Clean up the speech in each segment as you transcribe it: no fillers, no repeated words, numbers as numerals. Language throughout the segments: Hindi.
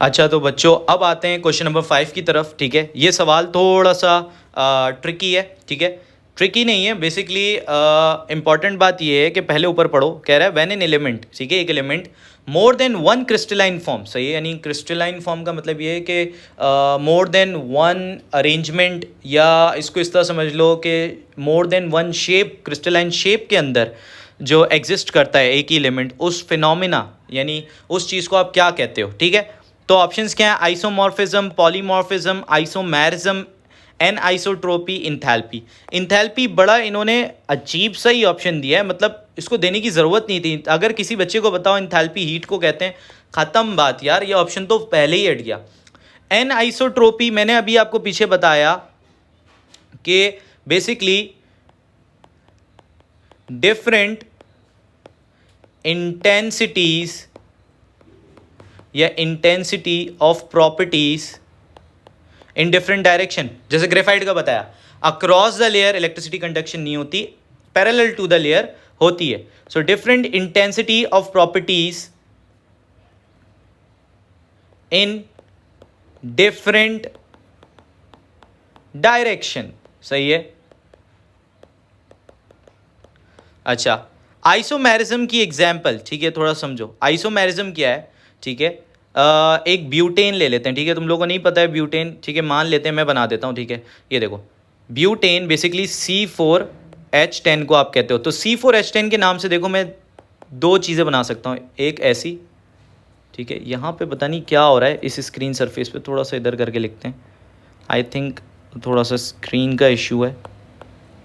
अच्छा तो बच्चों अब आते हैं क्वेश्चन नंबर 5 की तरफ। ठीक है, ये सवाल थोड़ा सा ट्रिकी है। ठीक है, ट्रिकी नहीं है, बेसिकली इंपॉर्टेंट बात ये है कि पहले ऊपर पढ़ो। कह रहा है व्हेन एन एलिमेंट, ठीक है, एक element more than one crystalline form, सही है, यानी क्रिस्टलाइन फॉर्म का मतलब ये है कि मोर देन वन अरेंजमेंट, या इसको इस तरह समझ लो कि more than one shape, crystalline shape के अंदर जो एग्जिस्ट करता है एक ही एलिमेंट, उस फिनोमिना यानी उस चीज़ को आप क्या कहते हो। ठीक है, तो ऑप्शंस क्या है? Isomorphism, polymorphism, isomerism, anisotropy, enthalpy. Enthalpy बड़ा इन्होंने अजीब सा ही ऑप्शन दिया है, मतलब इसको देने की ज़रूरत नहीं थी। अगर किसी बच्चे को बताओ इंथैल्पी हीट को कहते हैं, ख़त्म बात यार, ये ऑप्शन तो पहले ही हट गया। एन आइसोट्रोपी मैंने अभी आपको पीछे बताया कि बेसिकली डिफरेंट इंटेंसिटीज या intensity of properties in different direction, जैसे ग्रेफाइट का बताया, across the layer electricity conduction नहीं होती, पैरेलल टू द लेयर होती है। So different intensity of properties in different direction, सही है। अच्छा, आइसोमेरिज्म की एग्जाम्पल, ठीक है, थोड़ा समझो आइसोमेरिज्म क्या है। ठीक है, एक ब्यूटेन ले लेते हैं। ठीक है, तुम लोगों को नहीं पता है ब्यूटेन, ठीक है, मान लेते हैं, मैं बना देता हूँ। ठीक है, ये देखो ब्यूटेन बेसिकली C4H10 को आप कहते हो। तो C4H10 के नाम से देखो मैं दो चीज़ें बना सकता हूँ, एक ऐसी, ठीक है, यहाँ पे पता नहीं क्या हो रहा है इस स्क्रीन सरफेस पे, थोड़ा सा इधर करके लिखते हैं, आई थिंक थोड़ा सा स्क्रीन का इशू है।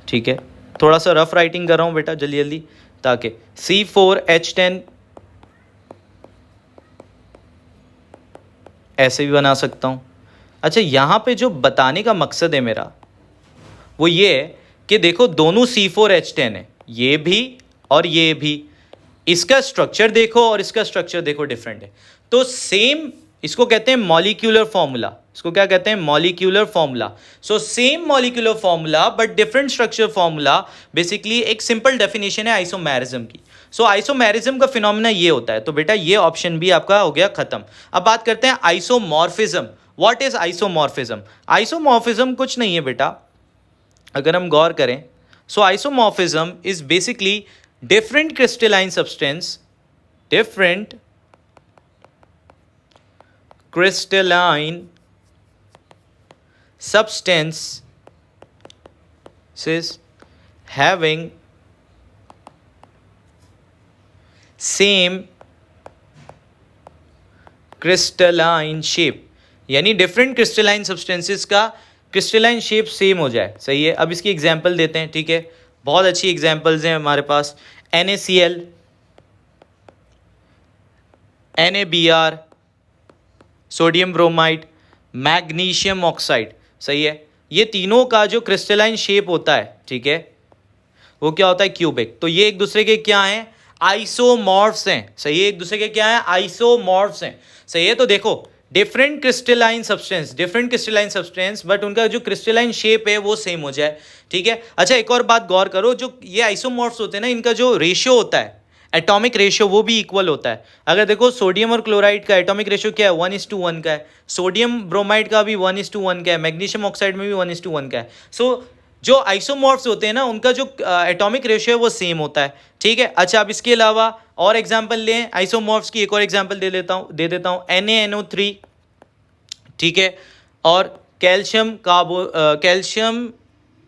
ठीक है, थोड़ा सा रफ राइटिंग कर रहा हूँ बेटा जल्दी जल्दी, ताकि C4H10 ऐसे भी बना सकता हूँ। अच्छा, यहाँ पे जो बताने का मकसद है मेरा वो ये है कि देखो दोनों C4H10 है, ये भी और ये भी, इसका स्ट्रक्चर देखो और इसका स्ट्रक्चर देखो, डिफरेंट है। तो सेम, इसको कहते हैं मॉलिक्यूलर फॉर्मूला, इसको क्या कहते हैं? Molecular formula. So same molecular formula but different structure formula, basically एक सिंपल डेफिनेशन है आइसोमेरिज्म की। सो आइसोमेरिज्म का फिनोमेना ये होता है। तो बेटा ये ऑप्शन भी आपका हो गया खत्म। अब बात करते हैं isomorphism. What is isomorphism? Isomorphism कुछ नहीं है बेटा, अगर हम गौर करें, so isomorphism is basically different crystalline substance, different crystalline substances having same crystalline shape, यानी different crystalline substances का crystalline shape सेम हो जाए, सही है। अब इसकी एग्जाम्पल देते हैं। ठीक है, बहुत अच्छी एग्जाम्पल्स हैं हमारे पास, NaCl, NaBr, sodium bromide, magnesium oxide, सही है। ये तीनों का जो क्रिस्टलाइन शेप होता है, ठीक है, वो क्या होता है? क्यूबिक। तो ये एक दूसरे के क्या हैं? आइसोमॉर्फ्स हैं, सही है। एक दूसरे के क्या हैं? आइसोमॉर्फ्स हैं, सही है। तो देखो डिफरेंट क्रिस्टलाइन सब्सटेंस, बट उनका जो क्रिस्टलाइन शेप है वो सेम हो जाए। ठीक है। अच्छा, एक और बात गौर करो, जो ये आइसोमॉर्फ्स होते हैं ना, इनका जो रेशियो होता है, एटॉमिक रेशियो, वो भी इक्वल होता है। अगर देखो सोडियम और क्लोराइड का एटॉमिक रेशियो क्या है? 1:1 का है। सोडियम ब्रोमाइड का भी 1:1 का है। मैग्नीशियम ऑक्साइड में भी 1:1 का है। सो जो आइसोमॉर्फ्स होते हैं ना, उनका जो एटॉमिक रेशियो है वो सेम होता है। ठीक है। अच्छा, अब इसके अलावा और एग्जांपल लें आइसोमॉर्फ्स की, एक और एग्जांपल दे देता हूँ NaNO3, ठीक है, और कैल्शियम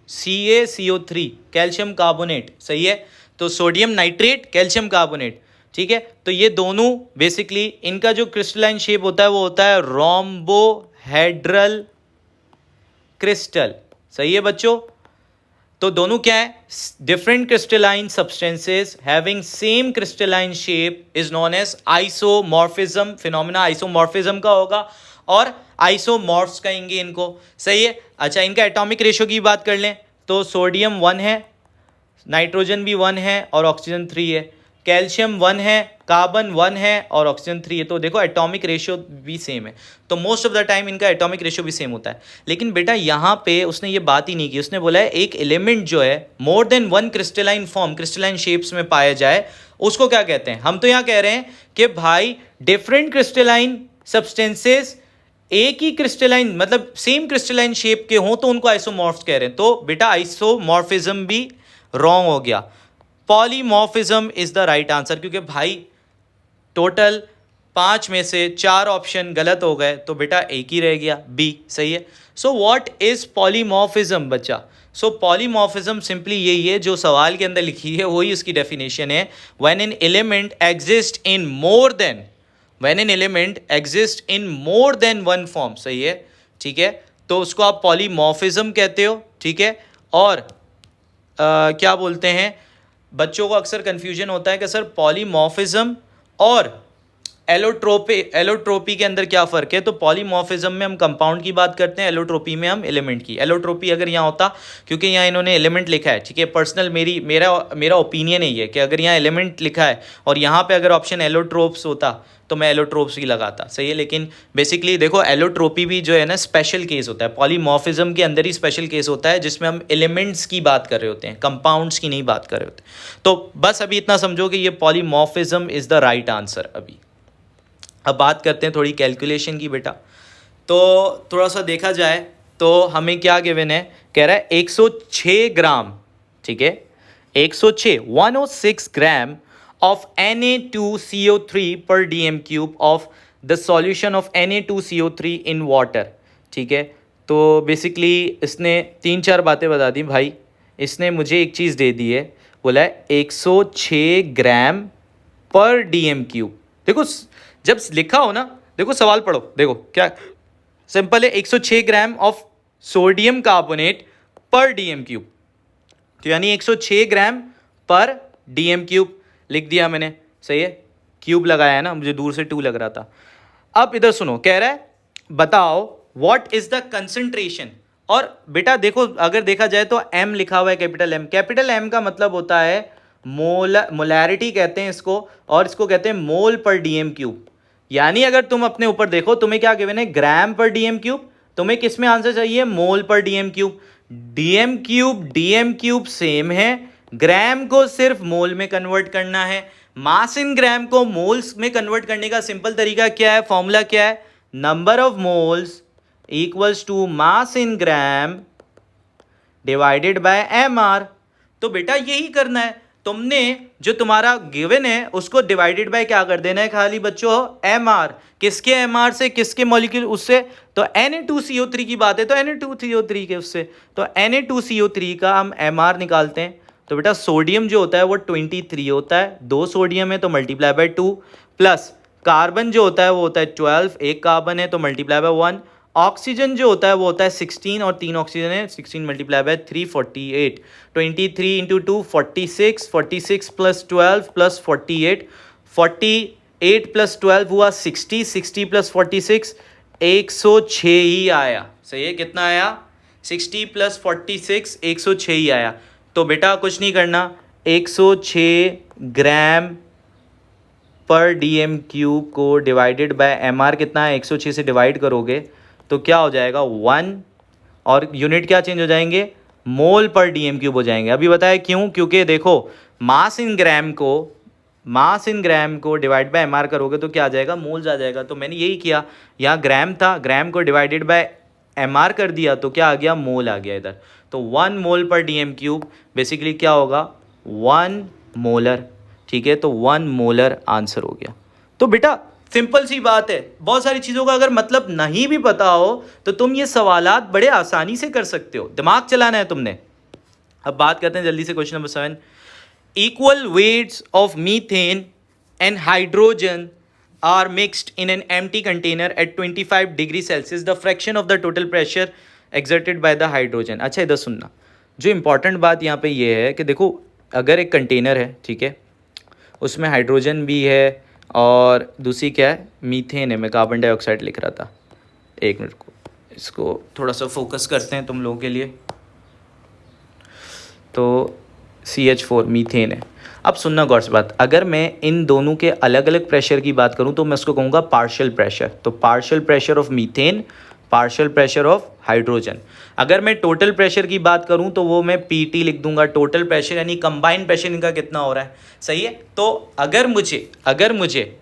CaCO3, कैल्शियम कार्बोनेट, सही है। तो सोडियम नाइट्रेट, कैल्शियम कार्बोनेट, ठीक है। तो ये दोनों बेसिकली इनका जो क्रिस्टलाइन शेप होता है वो होता है रोम्बोहेड्रल क्रिस्टल, सही है बच्चों। तो दोनों क्या है? Different crystalline substances having same crystalline shape is known as isomorphism. Phenomena isomorphism का होगा और आइसोमॉर्फ्स कहेंगे इनको, सही है। अच्छा, इनका एटॉमिक रेशियो की बात कर लें तो सोडियम 1 है, नाइट्रोजन भी 1 है और ऑक्सीजन 3 है। कैल्शियम 1 है, कार्बन 1 है और ऑक्सीजन 3 है। तो देखो एटॉमिक रेशियो भी सेम है। तो मोस्ट ऑफ द टाइम इनका एटॉमिक रेशियो भी सेम होता है। लेकिन बेटा यहाँ पे उसने ये बात ही नहीं की। उसने बोला है एक एलिमेंट जो है more than one crystalline form, crystalline shapes में पाया जाए, उसको क्या कहते हैं? हम तो यहाँ कह रहे हैं कि भाई डिफरेंट क्रिस्टलाइन सब्सटेंसेस एक ही क्रिस्टलाइन मतलब सेम क्रिस्टलाइन शेप के हों तो उनको आइसोमॉर्फ्स कह रहे हैं। तो बेटा आइसोमॉर्फिज्म भी रॉन्ग हो गया। Polymorphism is the right answer, क्योंकि भाई टोटल 5 में से 4 ऑप्शन गलत हो गए तो बेटा एक ही रह गया, बी सही है। सो व्हाट इज पॉलीमॉर्फिज्म बच्चा? सो पॉलीमॉर्फिज्म सिंपली यही है जो सवाल के अंदर लिखी है, वही उसकी डेफिनेशन है। When an element exist in more than one form, सही है, ठीक है, तो उसको आप पॉलीमॉर्फिज्म कहते हो, ठीक है। और क्या बोलते हैं, बच्चों को अक्सर कंफ्यूजन होता है कि सर पॉलीमॉर्फिज्म और एलोट्रोपी के अंदर क्या फ़र्क है। तो पॉलीमॉर्फिज्म में हम कंपाउंड की बात करते हैं, एलोट्रोपी में हम एलिमेंट की। एलोट्रोपी अगर यहाँ होता, क्योंकि यहाँ इन्होंने एलिमेंट लिखा है, ठीक है, पर्सनल मेरा ओपिनियन ही है कि अगर यहाँ एलिमेंट लिखा है और यहाँ पे अगर ऑप्शन एलोट्रोप्स होता तो मैं एलोट्रोप्स ही लगाता, सही है। लेकिन बेसिकली देखो एलोट्रोपी भी जो है ना स्पेशल केस होता है, पॉलीमॉर्फिज्म के अंदर ही स्पेशल केस होता है जिसमें हम एलिमेंट्स की बात कर रहे होते हैं, कंपाउंड्स की नहीं बात कर रहे होते। तो बस अभी इतना समझो कि ये polymorphism is the right answer. अभी अब बात करते हैं थोड़ी कैलकुलेशन की बेटा। तो थोड़ा सा देखा जाए तो हमें क्या गिवन है, कह रहा है 106 ग्राम, ठीक है, 106 ग्राम ऑफ Na2CO3 पर dm³ of the solution of Na2CO3 in water, ठीक है। तो बेसिकली इसने 3-4 बातें बता दी भाई। इसने मुझे एक चीज़ दे दी है, बोला है 106 ग्राम पर dm³। देखो जब लिखा हो ना, देखो सवाल पढ़ो, देखो क्या सिंपल है, 106 ग्राम ऑफ सोडियम कार्बोनेट पर dm³, तो यानी 106 ग्राम पर dm³ लिख दिया मैंने, सही है, क्यूब लगाया है ना, मुझे दूर से 2 लग रहा था। अब इधर सुनो, कह रहा है बताओ व्हाट इज द कंसंट्रेशन। और बेटा देखो अगर देखा जाए तो m लिखा हुआ है, कैपिटल M का मतलब होता है मोलैरिटी कहते हैं इसको, और इसको कहते हैं मोल पर dm³। यानी अगर तुम अपने ऊपर देखो, तुम्हें क्या गिवन है, ग्राम पर dm³, तुम्हें किस में आंसर चाहिए, मोल पर dm³। dm³ सेम है, ग्राम को सिर्फ मोल में कन्वर्ट करना है। मास इन ग्राम को मोल्स में कन्वर्ट करने का सिंपल तरीका क्या है, फॉर्मूला क्या है, number of moles equals to mass in gram divided by mr। तो बेटा यही करना है, तुमने जो तुम्हारा गिवन है उसको डिवाइडेड बाय क्या कर देना है, खाली बच्चों mr। किसके mr से, किसके मॉलिक्यूल उससे, तो Na2CO3 की बात है तो Na2CO3 के उससे, तो Na2CO3 का हम mr निकालते हैं। तो बेटा सोडियम जो होता है वो 23 होता है, 2 सोडियम है तो मल्टीप्लाई बाय 2, प्लस कार्बन जो होता है वो होता है 12, एक कार्बन है तो मल्टीप्लाई बाय 1, ऑक्सीजन जो होता है वो होता है 16 और 3 ऑक्सीजन है, 16 multiply by 3 48, 23 into 2 46, 46 plus 12 plus 48, 48 plus 12 हुआ 60, 60 प्लस 46 106 ही आया, सही है, कितना आया, 60 प्लस 46 106 ही आया। तो बेटा कुछ नहीं करना, 106 ग्राम पर dm³ को डिवाइडेड बाय mr कितना है, 106 से डिवाइड करोगे तो क्या हो जाएगा 1, और यूनिट क्या चेंज हो जाएंगे, मोल पर dm³ हो जाएंगे। अभी बताया क्यों, क्योंकि देखो मास इन ग्राम को डिवाइड बाय mr करोगे तो क्या आ जाएगा, मोल्स आ जाएगा। तो मैंने यही किया, यहाँ ग्राम था, ग्राम को डिवाइडेड बाय mr कर दिया तो क्या आ गया, मोल आ गया इधर। तो 1 मोल पर dm³ बेसिकली क्या होगा, 1 मोलर, ठीक है, तो 1 मोलर आंसर हो गया। तो बेटा सिंपल सी बात है, बहुत सारी चीज़ों का अगर मतलब नहीं भी पता हो तो तुम ये सवालात बड़े आसानी से कर सकते हो, दिमाग चलाना है तुमने। अब बात करते हैं जल्दी से question number 7। Equal weights of methane and hydrogen are mixed in an empty container at 25 degree Celsius, the fraction of the total pressure exerted by the hydrogen. अच्छा इधर सुनना, जो इंपॉर्टेंट बात यहाँ पे ये है कि देखो अगर एक कंटेनर है, ठीक है, उसमें हाइड्रोजन भी है और दूसरी क्या है, मीथेन है, मैं कार्बन डाइऑक्साइड लिख रहा था, एक मिनट को इसको थोड़ा सा फोकस करते हैं तुम लोगों के लिए। तो CH4 मीथेन है। अब सुनना गौर से बात, अगर मैं इन दोनों के अलग अलग प्रेशर की बात करूं तो मैं उसको कहूँगा पार्शियल प्रेशर। तो partial pressure of methane, partial pressure of hydrogen. अगर मैं टोटल प्रेशर की बात करूं तो वो मैं PT लिख दूंगा, टोटल प्रेशर यानी कंबाइंड प्रेशर इनका कितना हो रहा है, सही है। तो अगर मुझे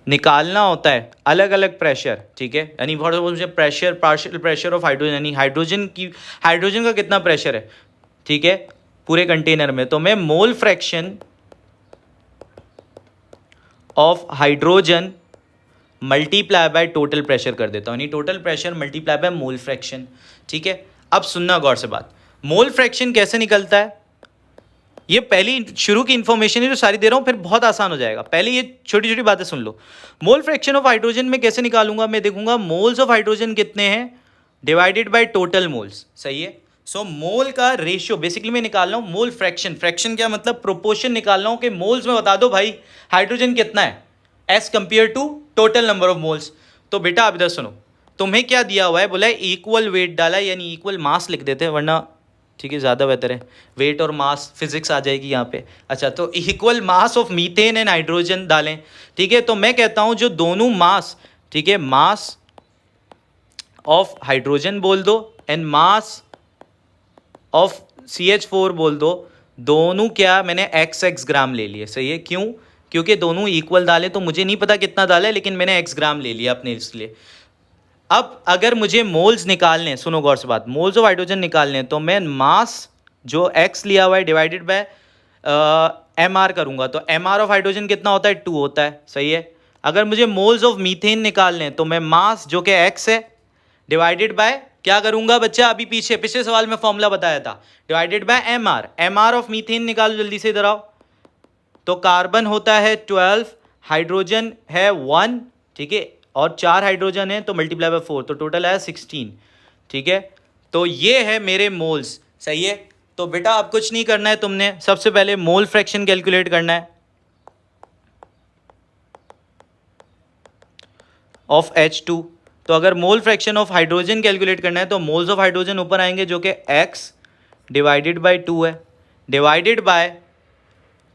निकालना होता है अलग अलग प्रेशर, ठीक है, यानी for suppose pressure, partial pressure of hydrogen, यानी हाइड्रोजन का कितना प्रेशर है, ठीक है, पूरे कंटेनर में, तो मैं mole fraction of hydrogen multiply by total pressure कर देता हूँ, यानी total pressure multiply by mole fraction, ठीक है। अब सुनना गौर से बात, मोल फ्रैक्शन कैसे निकलता है, ये पहली शुरू की इंफॉर्मेशन है जो सारी दे रहा हूँ, फिर बहुत आसान हो जाएगा, पहले ये छोटी छोटी बातें सुन लो। मोल फ्रैक्शन ऑफ हाइड्रोजन में कैसे निकालूंगा, मैं देखूंगा मोल्स ऑफ हाइड्रोजन कितने हैं डिवाइडेड बाय टोटल मोल्स, सही है। सो मोल का रेशियो बेसिकली मैं निकाल रहा हूँ, मोल फ्रैक्शन, फ्रैक्शन क्या मतलब प्रोपोर्शन निकाल रहा हूँ कि मोल्स में बता दो भाई हाइड्रोजन कितना है as compared to total number of moles. तो बेटा आप इधर सुनो, तुम्हें क्या दिया हुआ है, बोला है इक्वल वेट डाला है, यानी इक्वल मास लिख देते हैं, वरना ठीक है ज़्यादा बेहतर है, वेट और मास फिजिक्स आ जाएगी यहाँ पे। अच्छा, तो equal mass of methane and hydrogen डालें, ठीक है। तो मैं कहता हूँ जो दोनों मास, ठीक है, मास ऑफ हाइड्रोजन बोल दो एंड मास ऑफ CH4 बोल दो, दोनों क्या मैंने XX ग्राम ले लिए, सही है। क्यों, क्योंकि दोनों इक्वल डाले, तो मुझे नहीं पता कितना डाला है, लेकिन मैंने X ग्राम ले लिया अपने इसलिए। अब अगर मुझे मोल्स निकालने, सुनो गौर से बात, मोल्स ऑफ हाइड्रोजन निकालने, तो मैं मास जो X लिया हुआ है डिवाइडेड बाय MR करूंगा, तो MR ऑफ हाइड्रोजन कितना होता है 2 होता है, सही है। अगर मुझे मोल्स ऑफ मीथेन निकालने, तो मैं मास जो कि X है डिवाइडेड बाय क्या करूंगा बच्चा, अभी पिछले सवाल में फॉर्मूला बताया था, divided by MR of methane निकालो जल्दी से, इधर आओ। तो कार्बन होता है 12, हाइड्रोजन है 1, ठीक है, और 4 हाइड्रोजन है तो मल्टीप्लाई बाय 4, तो टोटल है 16, ठीक है। तो ये है मेरे मोल्स, सही है। तो बेटा अब कुछ नहीं करना है, तुमने सबसे पहले मोल फ्रैक्शन कैलकुलेट करना है ऑफ H2। तो अगर mole fraction of hydrogen calculate करना है तो मोल्स ऑफ हाइड्रोजन ऊपर आएंगे जो कि X डिवाइडेड बाय 2 है, divided by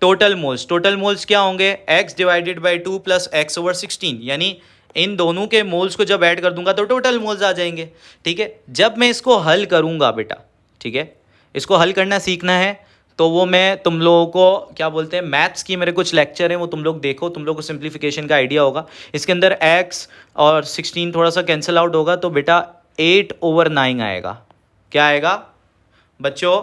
total moles. Total moles क्या होंगे, X divided by 2 plus X over 16, यानी इन दोनों के मोल्स को जब ऐड कर दूंगा तो टोटल मोल्स आ जाएंगे, ठीक है। जब मैं इसको हल करूंगा बेटा, ठीक है, इसको हल करना सीखना है, तो वो मैं तुम लोगों को क्या बोलते हैं, मैथ्स की मेरे कुछ लेक्चर हैं, वो तुम लोग देखो, तुम लोग को सिंप्लीफिकेशन का आइडिया होगा। इसके अंदर X और 16 थोड़ा सा कैंसिल आउट होगा, तो बेटा 8/9 आएगा। क्या आएगा बच्चों,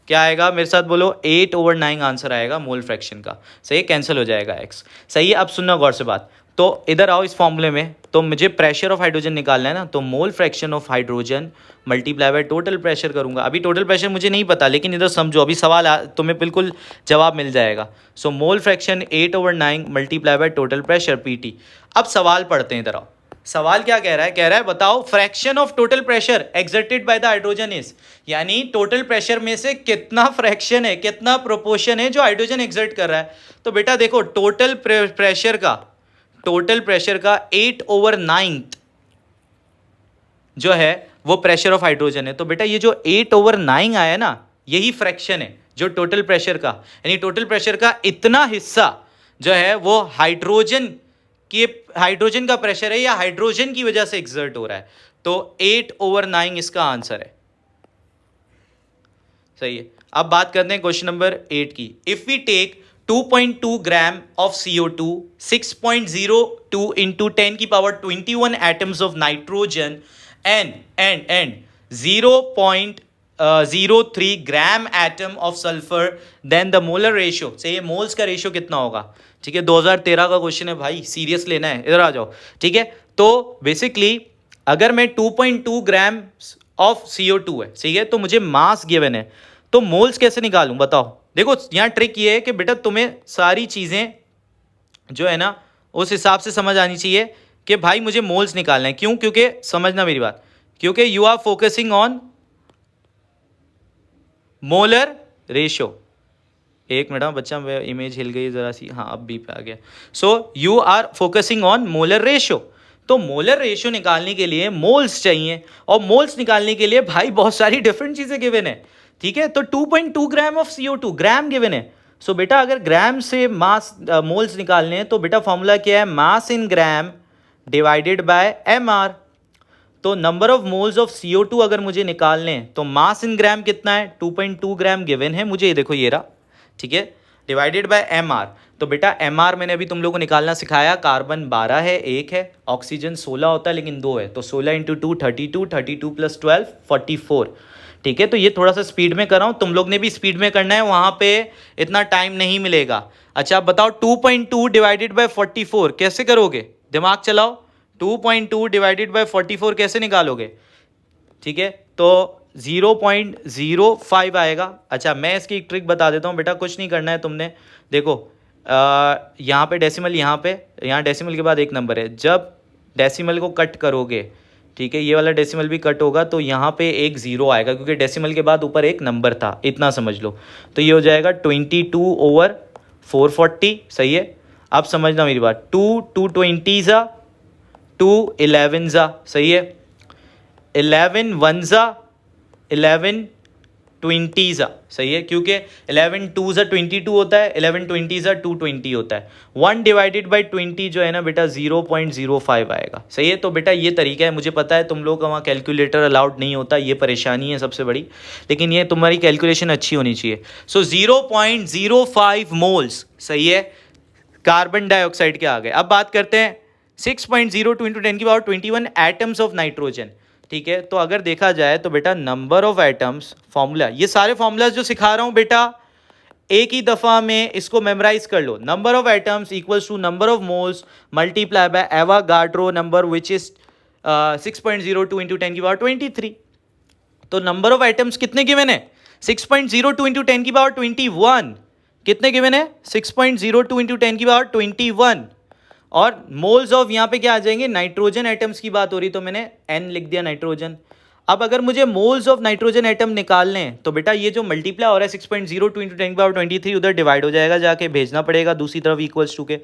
क्या आएगा मेरे साथ बोलो, 8/9 आंसर आएगा मोल फ्रैक्शन का, सही, कैंसिल हो जाएगा X, सही है। अब सुनना गौर से बात, तो इधर आओ इस फॉर्मूले में, तो मुझे प्रेशर ऑफ हाइड्रोजन निकालना है ना, तो mole fraction of hydrogen multiply by total pressure करूंगा। अभी टोटल प्रेशर मुझे नहीं पता, लेकिन इधर समझो, अभी सवाल तुम्हें बिल्कुल जवाब मिल जाएगा। So mole fraction 8/9 multiply by total pressure PT। अब सवाल पढ़ते हैं, इधर आओ। सवाल क्या कह रहा है, कह रहा है बताओ fraction of total pressure exerted by the hydrogen is, यानी टोटल प्रेशर में से कितना फ्रैक्शन है, कितना प्रोपोर्शन है जो हाइड्रोजन एक्सर्ट कर रहा है। तो बेटा देखो टोटल प्रेशर का 8/9 जो है वो प्रेशर ऑफ हाइड्रोजन है। तो बेटा ये जो 8/9 आया ना, यही फ्रैक्शन है जो टोटल प्रेशर का, यानी टोटल प्रेशर का इतना हिस्सा जो है वो हाइड्रोजन का प्रेशर है या हाइड्रोजन की वजह से एक्सर्ट हो रहा है। तो 8/9 इसका आंसर है, सही है। अब बात करते हैं क्वेश्चन नंबर 8 की। If we take 2.2 gram of CO2, 6.02 into 10 की power 21 atoms of nitrogen and 0.03 gram atom of sulphur, then the molar ratio, से ये मोल्स का रेशियो कितना होगा, ठीक है। 2013 का क्वेश्चन है भाई, सीरियस लेना है, इधर आ जाओ, ठीक है। तो बेसिकली अगर मैं 2.2 ग्राम ऑफ CO2 है, ठीक है, तो मुझे मास गिवन है, तो मोल्स कैसे निकालूं बताओ। देखो यहाँ ट्रिक ये है कि बेटा तुम्हें सारी चीज़ें जो है ना उस हिसाब से समझ आनी चाहिए कि भाई मुझे मोल्स निकालना है। क्यों, क्योंकि समझना मेरी बात, क्योंकि you are focusing on molar ratio. एक मिनट बच्चा, इमेज हिल गई ज़रा सी, हाँ अब भी पे आ गया। So you are focusing on molar ratio. तो मोलर रेशियो निकालने के लिए मोल्स चाहिए, और मोल्स निकालने के लिए भाई बहुत सारी डिफरेंट चीज़ें गिवन है, ठीक है। तो 2.2 gram of CO2 gram given है। सो बेटा अगर ग्राम से मास मोल्स निकालने हैं तो बेटा फॉर्मूला क्या है, मास in gram divided by MR। तो number of moles of CO2 अगर मुझे निकालने हैं तो मास इन ग्राम कितना है, 2.2 ग्राम गिवन है मुझे, ये देखो ये रहा, ठीक है, डिवाइडेड बाय MR। तो बेटा MR मैंने अभी तुम लोग को निकालना सिखाया, कार्बन 12 है, 1 है, ऑक्सीजन 16 होता है लेकिन 2 है, तो 16 इंटू 2 32, 32 प्लस 12 44। ठीक है, तो ये थोड़ा सा स्पीड में कर रहा हूँ, तुम लोग ने भी स्पीड में करना है, वहाँ पे इतना टाइम नहीं मिलेगा। अच्छा आप बताओ 2.2 डिवाइडेड बाई 44 कैसे करोगे, दिमाग चलाओ। 2.2 डिवाइडेड बाई 44 कैसे निकालोगे? ठीक है, तो 0.05 आएगा। अच्छा मैं इसकी एक ट्रिक बता देता हूँ बेटा, कुछ नहीं करना है तुमने। देखो यहाँ पे डेसिमल, यहाँ डेसिमल के बाद एक नंबर है, जब डेसिमल को कट करोगे, ठीक है, ये वाला डेसिमल भी कट होगा तो यहाँ पे एक ज़ीरो आएगा, क्योंकि डेसिमल के बाद ऊपर एक नंबर था, इतना समझ लो। तो ये हो जाएगा 22/440। सही है, अब समझना मेरी बात, 2 20 ज़ा, 2 11 ज़ा, सही है, 11 1 ज़ा, 11 20 ज़ा, सही है, क्योंकि 11 2 ज़ा 22 होता है, 11 20 ज़ा 220 होता है। 1 डिवाइडेड बाई 20 जो है ना बेटा 0.05 आएगा। सही है, तो बेटा ये तरीका है, मुझे पता है तुम लोग का वहाँ कैलकुलेटर अलाउड नहीं होता, ये परेशानी है सबसे बड़ी, लेकिन ये तुम्हारी कैलकुलेशन अच्छी होनी चाहिए। सो 0.05 मोल्स, सही है, कार्बन डाइऑक्साइड के आ गए। अब बात करते हैं 6.02 इंटू 10 की पावर 21 एटम्स ऑफ नाइट्रोजन। ठीक है, तो अगर देखा जाए तो बेटा नंबर ऑफ एटम्स, फॉर्मूला, ये सारे फॉर्मूलाज जो सिखा रहा हूं बेटा एक ही दफा में इसको मेमोराइज कर लो। Number of atoms equals to number of moles multiply by Avogadro number which is 6.02 into 10 की पावर 23। तो नंबर ऑफ एटम्स कितने गिवन है? 6.02 इंटू 10 की पावर 21। कितने गिवन है? 6.02 इंटू 10 की पावर 21। और मोल्स ऑफ यहाँ पे क्या आ जाएंगे? नाइट्रोजन एटम्स की बात हो रही, तो मैंने n लिख दिया नाइट्रोजन। अब अगर मुझे मोल्स ऑफ नाइट्रोजन एटम निकालने हैं तो बेटा ये जो मल्टीप्लाई हो रहा है 6.02 इंटू 10 की पावर 23 उधर डिवाइड हो जाएगा, जाके भेजना पड़ेगा दूसरी तरफ इक्वल्स टू के।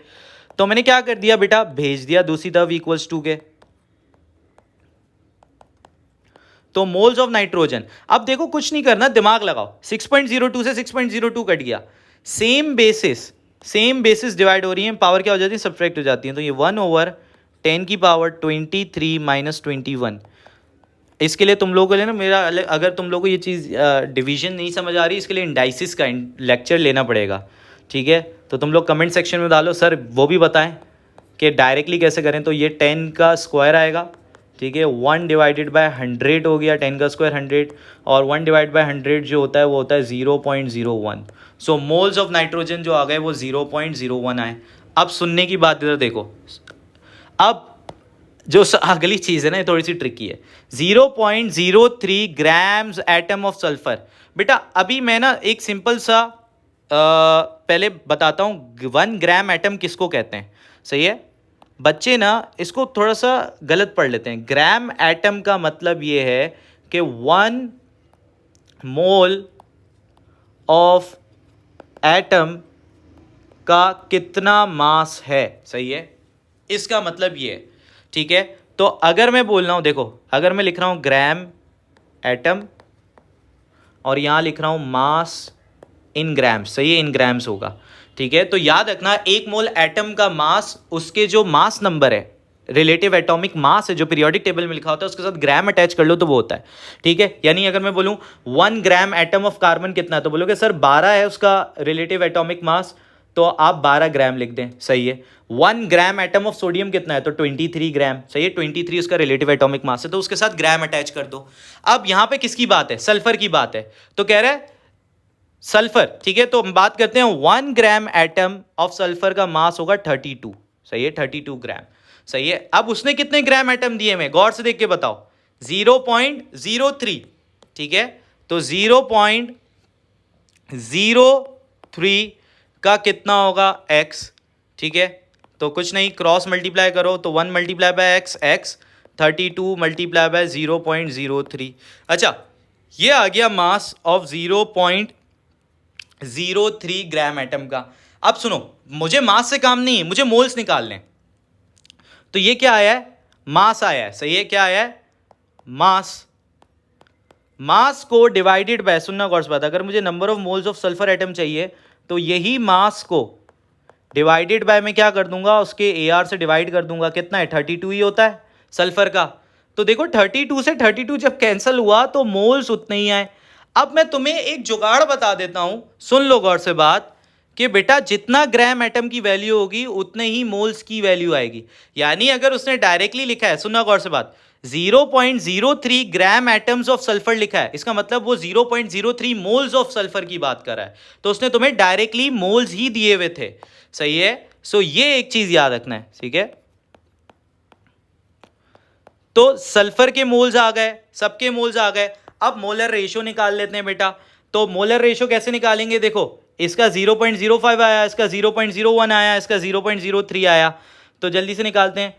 तो मैंने क्या कर दिया बेटा, भेज दिया दूसरी तरफ इक्वल्स टू के। तो मोल्स ऑफ नाइट्रोजन, अब देखो कुछ नहीं करना, दिमाग लगाओ, 6.02 से 6.02 कट गया, सेम बेसिस डिवाइड हो रही है, पावर क्या हो जाती है? सब्ट्रैक्ट हो जाती है। तो ये 1/10 की पावर 23 माइनस 21। इसके लिए तुम लोगों को ना मेरा, अगर तुम लोगों को ये चीज़ डिवीजन नहीं समझ आ रही, इसके लिए इंडाइसिस का लेक्चर लेना पड़ेगा। ठीक है, तो तुम लोग कमेंट सेक्शन में डालो सर वो भी बताएं कि डायरेक्टली कैसे करें। तो ये 10 का स्क्वायर आएगा, ठीक है, 1 डिवाइडेड बाय 100 हो गया, 10 का स्क्वायर 100, और 1 डिवाइड बाय 100 जो होता है वो होता है 0.01। सो मोल्स ऑफ नाइट्रोजन जो आ गए वो 0.01 आए। अब सुनने की बात इधर देखो, अब जो अगली चीज़ है ना, ये थोड़ी सी ट्रिकी है। 0.03 ग्राम्स एटम ऑफ सल्फर। बेटा अभी मैं ना एक सिंपल सा पहले बताता हूँ 1 ग्राम एटम किसको कहते हैं। सही है, बच्चे ना इसको थोड़ा सा गलत पढ़ लेते हैं। ग्राम एटम का मतलब ये है कि 1 मोल ऑफ एटम का कितना मास है। सही है, इसका मतलब ये है। ठीक है, तो अगर मैं बोल रहा हूं, देखो अगर मैं लिख रहा हूं ग्राम एटम और यहां लिख रहा हूं मास इन ग्राम्स, सही है, इन ग्राम्स होगा। ठीक है, तो याद रखना 1 मोल एटम का मास, उसके जो मास नंबर है, रिलेटिव एटॉमिक मास है जो पीरियोडिक टेबल में लिखा होता है, उसके साथ ग्राम अटैच कर लो तो वो होता है। ठीक है, यानी अगर मैं बोलूं 1 ग्राम एटम ऑफ कार्बन कितना है, तो बोलोगे सर 12 है उसका रिलेटिव एटॉमिक मास, तो आप 12 ग्राम लिख दें। सही है, 1 ग्राम एटम ऑफ सोडियम कितना है, तो 23 ग्राम। सही है, 23 उसका रिलेटिव एटॉमिक मास है, तो उसके साथ ग्राम अटैच कर दो। अब यहां पे किसकी बात है? सल्फर की बात है, तो कह रहा है सल्फर। ठीक है, तो हम बात करते हैं 1 ग्राम एटम ऑफ सल्फर का मास होगा 32। सही है, 32 ग्राम। सही है, अब उसने कितने ग्राम एटम दिए हमें, गौर से देख के बताओ। 0.03। ठीक है, तो 0.03 का कितना होगा? x। ठीक है, तो कुछ नहीं, क्रॉस मल्टीप्लाई करो, तो 1 multiply by x, 32 multiply by 0.03। अच्छा, ये आ गया मास ऑफ 0.03 ग्राम एटम का। अब सुनो, मुझे मास से काम नहीं है, मुझे मोल्स निकालने। तो ये क्या आया है? मास आया है। सही है, क्या आया है? मास। मास को डिवाइडेड बाय, सुनना गौर से बात, अगर मुझे number of moles of sulphur atom चाहिए तो यही मास को डिवाइडेड बाय मैं क्या कर दूंगा, उसके AR से डिवाइड कर दूंगा। कितना है? 32 ही होता है सल्फर का। तो देखो 32 से 32 जब कैंसिल हुआ तो मोल्स उतने ही आए। अब मैं तुम्हें एक जुगाड़ बता देता हूं, सुन लो गौर से बात, कि बेटा जितना ग्राम एटम की वैल्यू होगी उतने ही मोल्स की वैल्यू आएगी। यानी अगर उसने डायरेक्टली लिखा है, सुनना गौर से बात, 0.03 ग्राम एटम्स ऑफ सल्फर लिखा है, इसका मतलब वो 0.03 मोल्स ऑफ सल्फर की बात कर रहा है, तो उसने तुम्हें डायरेक्टली मोल्स ही दिए हुए थे। सही है। सो ये एक चीज याद रखना है, ठीक है। तो सल्फर के मोल्स आ गए, सबके मोल्स आ गए। अब मोलर रेशियो निकाल लेते हैं बेटा। तो मोलर रेशियो कैसे निकालेंगे, देखो इसका 0.05 आया, इसका 0.01 आया, इसका 0.03 आया, तो जल्दी से निकालते हैं।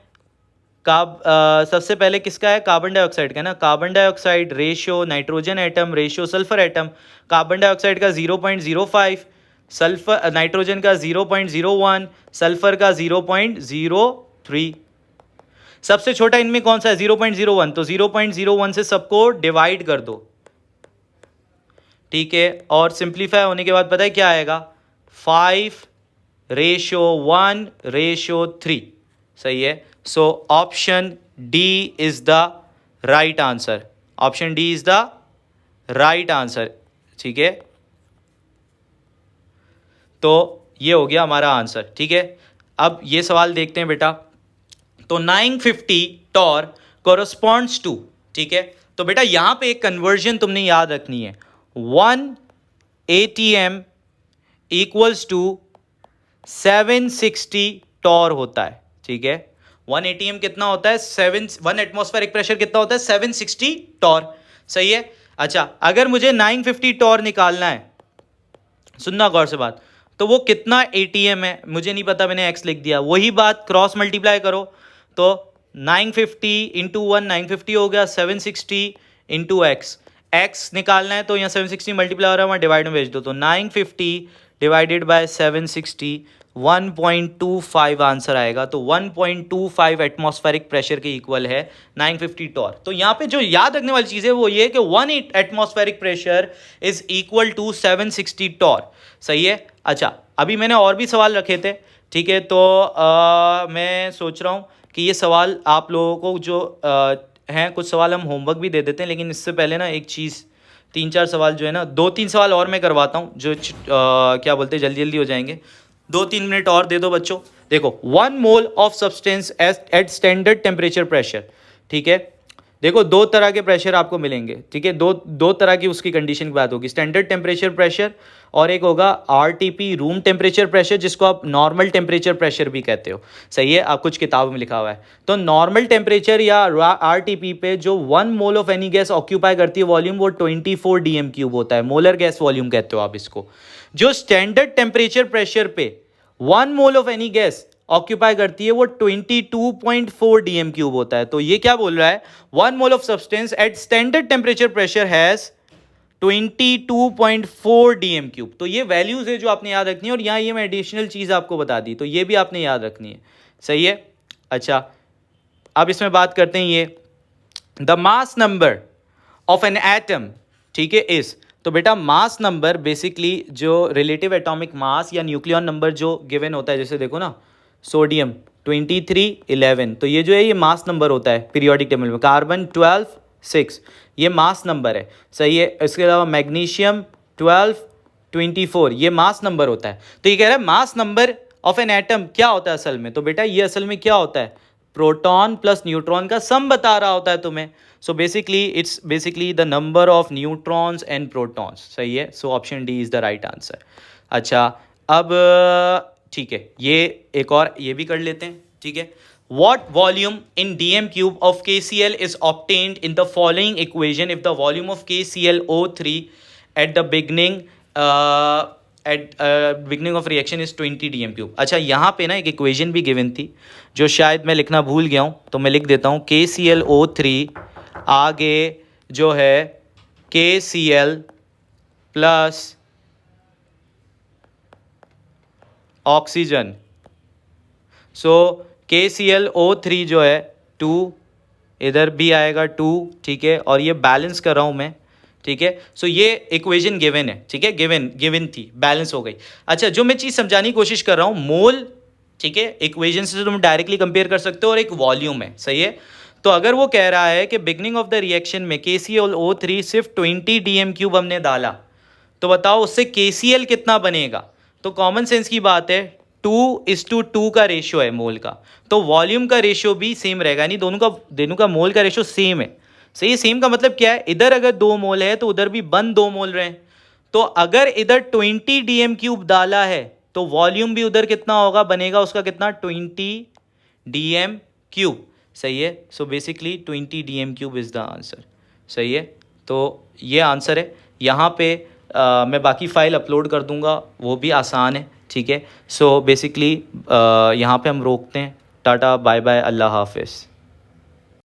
सबसे पहले किसका है, कार्बन डाइऑक्साइड का ना, carbon dioxide ratio nitrogen atom ratio sulphur atom. Carbon dioxide का 0.05, सल्फर नाइट्रोजन का 0.01, सल्फर का 0.03। सबसे छोटा इनमें कौन सा है, 0.01, तो 0.01 से सबको डिवाइड कर दो, ठीक है। और सिंप्लीफाई होने के बाद पता है क्या आएगा, 5:1:3। सही है। So option D is the right answer, option D is the right answer, ठीक है। तो ये हो गया हमारा आंसर, ठीक है। अब ये सवाल देखते हैं बेटा। तो 950 टॉर कोरस्पॉन्ड्स टू, ठीक है। तो बेटा यहां पे एक कन्वर्जन तुमने याद रखनी है, 1 ATM इक्वल्स टू 760 टॉर होता है, ठीक है। 1 ATM कितना होता है, 1 एटमॉस्फेरिक प्रेशर कितना होता है, 760 टॉर। सही है। अच्छा, अगर मुझे 950 टॉर निकालना है, सुनना गौर से बात, तो वो कितना ATM है मुझे नहीं पता, मैंने x लिख दिया, वही बात क्रॉस मल्टीप्लाई करो, तो 950 इंटू 1 950 हो गया, 760 इंटू x निकालना है, तो यहाँ 760 मल्टीप्लाई हो रहा है, वहाँ डिवाइड में भेज दो, तो 950 डिवाइडेड बाय 760 1.25 आंसर आएगा। तो 1.25 एटमॉस्फेरिक प्रेशर के इक्वल है 950 टॉर। तो यहाँ पे जो याद रखने वाली चीज़ है वो ये कि 1 atmospheric pressure is equal to 760 torr. सही है। अच्छा, अभी मैंने और भी सवाल रखे थे, ठीक है। तो मैं सोच रहा हूँ कि ये सवाल आप लोगों को जो हैं, कुछ सवाल हम होमवर्क भी दे देते हैं, लेकिन इससे पहले ना एक चीज़, 3-4 सवाल जो है ना, 2-3 सवाल और मैं करवाता हूँ जो क्या बोलते हैं जल्दी जल्दी हो जाएंगे। 2-3 मिनट और दे दो बच्चों। देखो 1 mole of substance eight standard temperature pressure, ठीक है। देखो 2 तरह के प्रेशर आपको मिलेंगे, ठीक है। दो तरह की उसकी कंडीशन की बात होगी, स्टैंडर्ड टेम्परेचर प्रेशर और एक होगा RTP रूम टेम्परेचर प्रेशर, जिसको आप नॉर्मल टेम्परेचर प्रेशर भी कहते हो। सही है, आप कुछ किताबों में लिखा हुआ है। तो नॉर्मल टेम्परेचर या RTP पे जो 1 mole of any gas occupy करती है वॉल्यूम, वो 24 DM³ होता है, मोलर गैस वॉल्यूम कहते हो आप इसको। जो स्टैंडर्ड टेम्परेचर प्रेशर पे 1 mole of any gas occupy करती है वो 22.4 DM³ होता है। तो ये क्या बोल रहा है, 1 mole of substance eight standard temperature pressure has 22.4 DM³। तो ये वैल्यूज है जो आपने याद रखनी है, और यहाँ ये मैं एडिशनल चीज़ आपको बता दी, तो ये भी आपने याद रखनी है। सही है। अच्छा, अब इसमें बात करते हैं ये the mass number of an atom, ठीक है, इस। तो बेटा मास नंबर बेसिकली जो रिलेटिव एटॉमिक मास या न्यूक्लियन नंबर जो गिवन होता है, जैसे देखो ना सोडियम 2311, तो ये जो है ये मास नंबर होता है पीरियोडिक टेबल में। कार्बन 12 6, ये मास नंबर है। सही है। इसके अलावा मैग्नीशियम 12 24, ये मास नंबर होता है। तो ये कह रहा है mass number of an atom क्या होता है असल में, तो बेटा ये असल में क्या होता है, प्रोटॉन प्लस न्यूट्रॉन का सम बता रहा होता है तुम्हें। So basically it's basically the number of neutrons and protons. सही है। So option D is the right answer. अच्छा, अब ठीक है, ये एक और ये भी कर लेते हैं, ठीक है। What volume in DM³ of KCl is obtained in the following equation if the volume of KClO3 at the beginning of reaction is 20 DM³। अच्छा, यहाँ पे ना एक इक्वेशन भी गिवन थी जो शायद मैं लिखना भूल गया हूँ, तो मैं लिख देता हूँ। KClO3 आगे जो है KCl प्लस ऑक्सीजन, सो KClO3 जो है 2, इधर भी आएगा 2, ठीक है, और ये बैलेंस कर रहा हूँ मैं, ठीक है। सो ये इक्वेशन गिवन है, ठीक है, गिवन थी, बैलेंस हो गई। अच्छा, जो मैं चीज़ समझाने की कोशिश कर रहा हूँ, मोल, ठीक है, इक्वेशन से तुम डायरेक्टली कंपेयर कर सकते हो, और एक वॉल्यूम है। सही है। तो अगर वो कह रहा है कि बिगनिंग ऑफ द रिएक्शन में KClO3 सिर्फ 20 DM³ हमने डाला, तो बताओ उससे KCl कितना बनेगा। तो कॉमन सेंस की बात है, 2:2 का रेशियो है मोल का, तो वॉल्यूम का रेशियो भी सेम रहेगा, यानी दोनों का मोल का रेशियो सेम है। सही है, सेम का मतलब क्या है, इधर अगर 2 मोल है तो उधर भी 2 मोल रहे हैं। तो अगर इधर 20 dm³ डाला है तो वॉल्यूम भी उधर कितना होगा, बनेगा उसका कितना, 20 dm³। सही है, so basically 20 dm³ is the answer. सही है, तो ये आंसर है। यहाँ पे मैं बाकी फाइल अपलोड कर दूंगा, वो भी आसान है। ठीक है, सो बेसिकली यहाँ पे हम रोकते हैं। टाटा बाय बाय, अल्लाह हाफिज़।